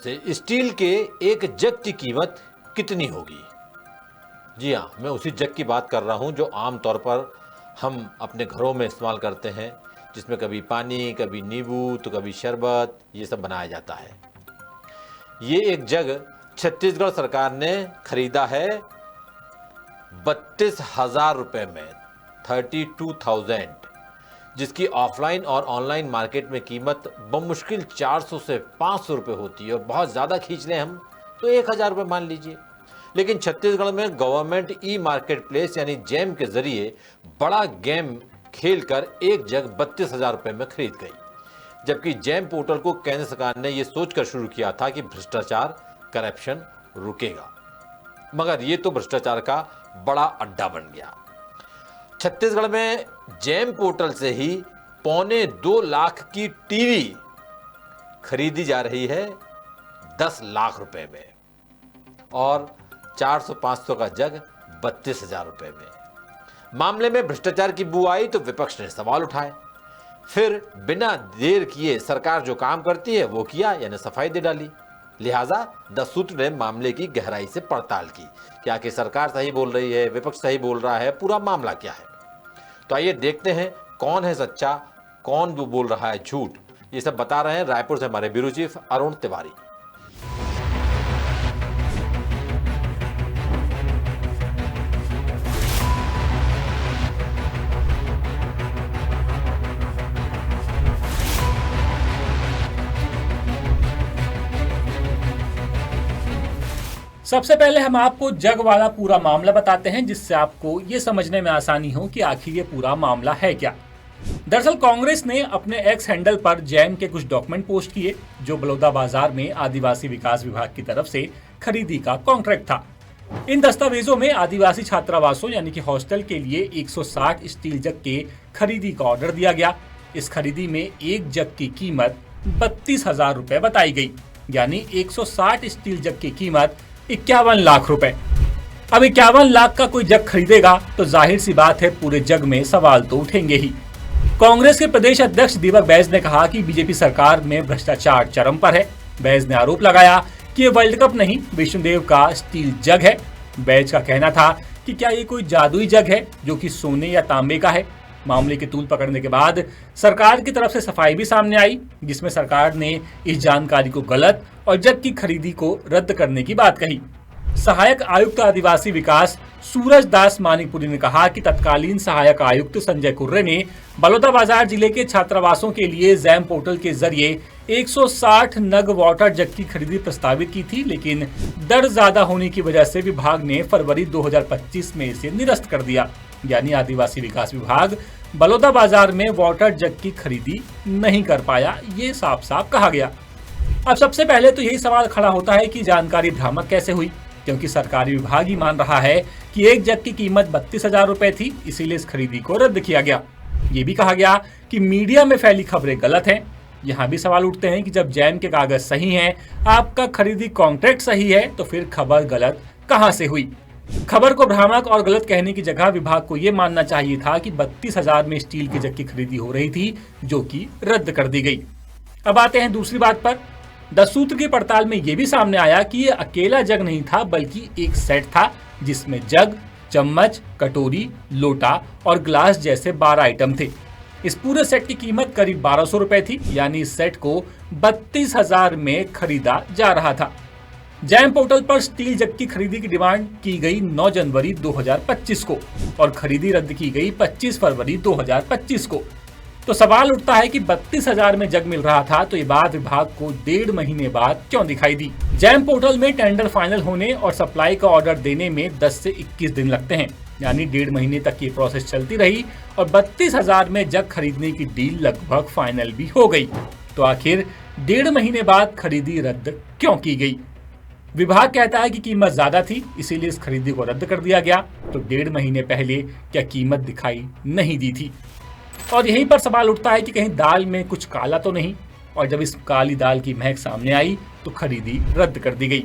से स्टील के एक जग की कीमत कितनी होगी? जी हाँ, मैं उसी जग की बात कर रहा हूँ जो आमतौर पर हम अपने घरों में इस्तेमाल करते हैं, जिसमें कभी पानी, कभी नींबू तो कभी शरबत, ये सब बनाया जाता है। ये एक जग छत्तीसगढ़ सरकार ने खरीदा है 32,000 रुपये में, 32,000, जिसकी ऑफलाइन और ऑनलाइन मार्केट में कीमत बमुश्किल 400 से 500 रुपये होती है, और बहुत ज़्यादा खींच लें हम तो 1,000 रुपये मान लीजिए। लेकिन छत्तीसगढ़ में गवर्नमेंट ई मार्केट प्लेस यानी जैम के जरिए बड़ा गेम खेलकर एक जग 32,000 रुपये में खरीद गई, जबकि जैम पोर्टल को केंद्र सरकार ने यह सोचकर शुरू किया था कि भ्रष्टाचार, करप्शन रुकेगा, मगर ये तो भ्रष्टाचार का बड़ा अड्डा बन गया। छत्तीसगढ़ में जैम पोर्टल से ही 1.25 लाख की टीवी खरीदी जा रही है 10 लाख रुपए में, और 400-500 का जग 32,000 रुपए में। मामले में भ्रष्टाचार की बू आई तो विपक्ष ने सवाल उठाए, फिर बिना देर किए सरकार जो काम करती है वो किया, यानी सफाई दे डाली। लिहाजा द सूत्र ने मामले की गहराई से पड़ताल की कि आखिर सरकार सही बोल रही है, विपक्ष सही बोल रहा है, पूरा मामला क्या है। तो आइए देखते हैं कौन है सच्चा, कौन वो बोल रहा है झूठ। ये सब बता रहे हैं रायपुर से हमारे ब्यूरो चीफ अरुण तिवारी। सबसे पहले हम आपको जग वाला पूरा मामला बताते हैं, जिससे आपको ये समझने में आसानी हो कि आखिर ये पूरा मामला है क्या। दरअसल कांग्रेस ने अपने एक्स हैंडल पर जैम के कुछ डॉक्यूमेंट पोस्ट किए जो बलौदाबाजार में आदिवासी विकास विभाग की तरफ से खरीदी का कॉन्ट्रैक्ट था। इन दस्तावेजों में आदिवासी छात्रावासों यानी कि हॉस्टल के लिए 160 स्टील जग के खरीदी का ऑर्डर दिया गया। इस खरीदी में एक जग की कीमत 32,000 रुपए बताई गई, यानी 160 स्टील जग की कीमत 51 लाख रुपए। अब 51 लाख का कोई जग खरीदेगा तो जाहिर सी बात है पूरे जग में सवाल तो उठेंगे ही। कांग्रेस के प्रदेश अध्यक्ष दीपक बैज ने कहा कि बीजेपी सरकार में भ्रष्टाचार चरम पर है। बैज ने आरोप लगाया कि ये वर्ल्ड कप नहीं, विष्णुदेव का स्टील जग है। बैज का कहना था कि क्या ये कोई जादुई जग है जो कि सोने या तांबे का है। मामले की तूल पकड़ने के बाद सरकार की तरफ से सफाई भी सामने आई, जिसमें सरकार ने इस जानकारी को गलत और जग की खरीदी को रद्द करने की बात कही। सहायक आयुक्त आदिवासी विकास सूरज दास मानिकपुरी ने कहा कि तत्कालीन सहायक आयुक्त संजय कुर्रे ने बलौदाबाजार जिले के छात्रावासों के लिए जैम पोर्टल के जरिए 160 नग वाटर जग की खरीदी प्रस्तावित की थी, लेकिन दर ज्यादा होने की वजह से विभाग ने फरवरी 2025 में इसे निरस्त कर दिया। यानी आदिवासी विकास विभाग बलौदाबाजार में वाटर जग की खरीदी नहीं कर पाया, ये साफ साफ कहा गया। अब सबसे पहले तो यही सवाल खड़ा होता है कि जानकारी भ्रामक कैसे हुई, क्योंकि सरकारी विभाग ही मान रहा है कि एक जग की कीमत 32,000 रुपए थी, इसीलिए इस खरीदी को रद्द किया गया। ये भी कहा गया कि मीडिया में फैली खबरें गलत हैं। यहाँ भी सवाल उठते हैं कि जब जैम के कागज सही हैं, आपका खरीदी कॉन्ट्रैक्ट सही है, तो फिर खबर गलत कहाँ से हुई। खबर को भ्रामक और गलत कहने की जगह विभाग को यह मानना चाहिए था कि 32,000 में स्टील की जग की खरीदी हो रही थी, जो कि रद्द कर दी गई। अब आते हैं दूसरी बात पर। द सूत्र की पड़ताल में यह भी सामने आया कि यह अकेला जग नहीं था, बल्कि एक सेट था जिसमें जग, चम्मच, कटोरी, लोटा और ग्लास जैसे 12 आइटम थे। इस पूरे सेट की कीमत करीब 1200 रुपए थी, यानी इस सेट को 32,000 में खरीदा जा रहा था। जैम पोर्टल पर स्टील जग की खरीदी की डिमांड की गई 9 जनवरी 2025 को और खरीदी रद्द की गई 25 फरवरी 2025 को। तो सवाल उठता है कि 32,000 में जग मिल रहा था तो ये बात विभाग को 1.5 महीने बाद क्यों दिखाई दी। जैम पोर्टल में टेंडर फाइनल होने और सप्लाई का ऑर्डर देने में 10 से 21 दिन लगते हैं, यानी 1.5 महीने तक ये प्रोसेस चलती रही और 32,000 में जग खरीदने की डील लगभग फाइनल भी हो गई। तो आखिर 1.5 महीने बाद खरीदी रद्द क्यों की गई? विभाग कहता है कि कीमत ज्यादा थी, इसीलिए इस खरीदी को रद्द कर दिया गया। तो 1.5 महीने पहले क्या कीमत दिखाई नहीं दी थी? और यहीं पर सवाल उठता है कि कहीं दाल में कुछ काला तो नहीं, और जब इस काली दाल की महक सामने आई तो खरीदी रद्द कर दी गई।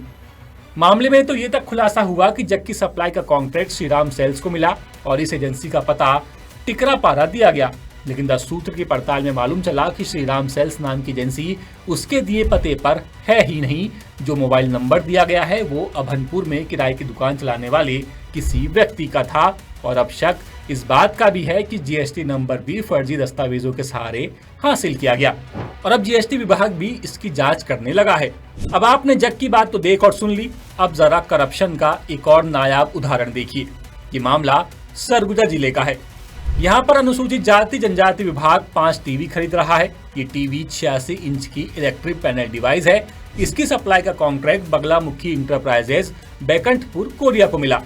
मामले में तो ये तक खुलासा हुआ कि जग की सप्लाई का कॉन्ट्रैक्ट श्रीराम सेल्स को मिला और इस एजेंसी का पता टिकरापारा दिया गया। लेकिन द सूत्र की पड़ताल में मालूम चला कि श्रीराम सेल्स नाम की एजेंसी उसके दिए पते पर है ही नहीं। जो मोबाइल नंबर दिया गया है वो अभनपुर में किराए की दुकान चलाने वाले किसी व्यक्ति का था। और अब शक इस बात का भी है कि जीएसटी नंबर भी फर्जी दस्तावेजों के सहारे हासिल किया गया और अब जीएसटी विभाग भी इसकी जांच करने लगा है। अब आपने जग की बात तो देख और सुन ली, अब जरा करप्शन का एक और नायाब उदाहरण देखिए। ये मामला सरगुजा जिले का है। यहाँ पर अनुसूचित जाति जनजाति विभाग 5 टीवी खरीद रहा है। ये टीवी 86 इंच की इलेक्ट्रिक पैनल डिवाइस है। इसकी सप्लाई का contract Baglamukhi enterprises Baikunthpur Korea को मिला।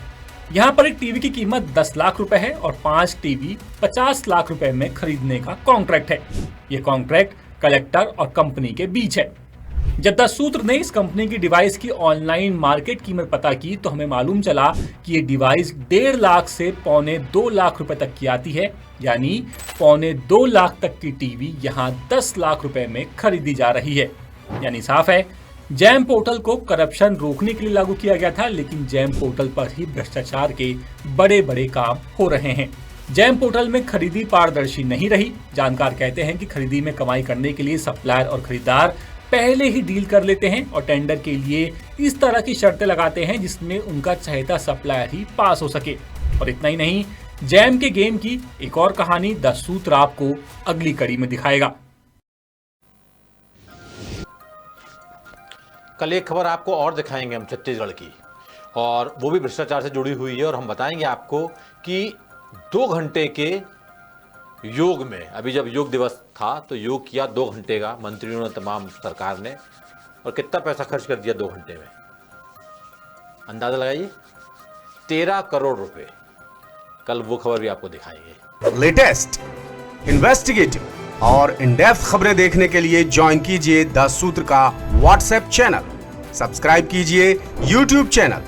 यहाँ पर एक टीवी की कीमत 10 लाख रुपए है और 5 टीवी 50 लाख रुपए में खरीदने का कॉन्ट्रैक्ट है। ये कॉन्ट्रैक्ट कलेक्टर और कंपनी के बीच है। जब द सूत्र ने इस कंपनी की डिवाइस की ऑनलाइन मार्केट कीमत पता की तो हमें मालूम चला कि ये डिवाइस 1.5 लाख से 1.25 लाख रुपए तक की आती है। यानी 1.25 लाख तक की टीवी यहाँ 10 लाख रुपए में खरीदी जा रही है। यानी साफ है, जैम पोर्टल को करप्शन रोकने के लिए लागू किया गया था, लेकिन जैम पोर्टल पर ही भ्रष्टाचार के बड़े बड़े काम हो रहे हैं। जैम पोर्टल में खरीदी पारदर्शी नहीं रही। जानकार कहते हैं कि खरीदी में कमाई करने के लिए सप्लायर और खरीदार पहले ही डील कर लेते हैं और टेंडर के लिए इस तरह की शर्तें लगाते हैं जिसमें उनका चहेता सप्लायर ही पास हो सके। और इतना ही नहीं, जैम के गेम की एक और कहानी द सूत्र आपको अगली कड़ी में दिखाएगा। कल एक खबर आपको और दिखाएंगे हम छत्तीसगढ़ की, और वो भी भ्रष्टाचार से जुड़ी हुई है। और हम बताएंगे आपको कि 2 घंटे के योग में, अभी जब योग दिवस था तो योग किया 2 घंटे का मंत्रियों ने, तमाम सरकार ने, और कितना पैसा खर्च कर दिया 2 घंटे में, अंदाजा लगाइए, 13 करोड़ रुपए। कल वो खबर भी आपको दिखाएंगे। लेटेस्ट, इन्वेस्टिगेटिव और इन डेप्थ खबरें देखने के लिए ज्वाइन कीजिए द सूत्र का व्हाट्सएप चैनल, सब्सक्राइब कीजिए यूट्यूब चैनल,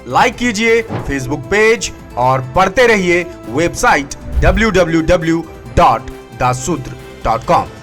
लाइक कीजिए फेसबुक पेज और पढ़ते रहिए वेबसाइट www.daसूत्र.com।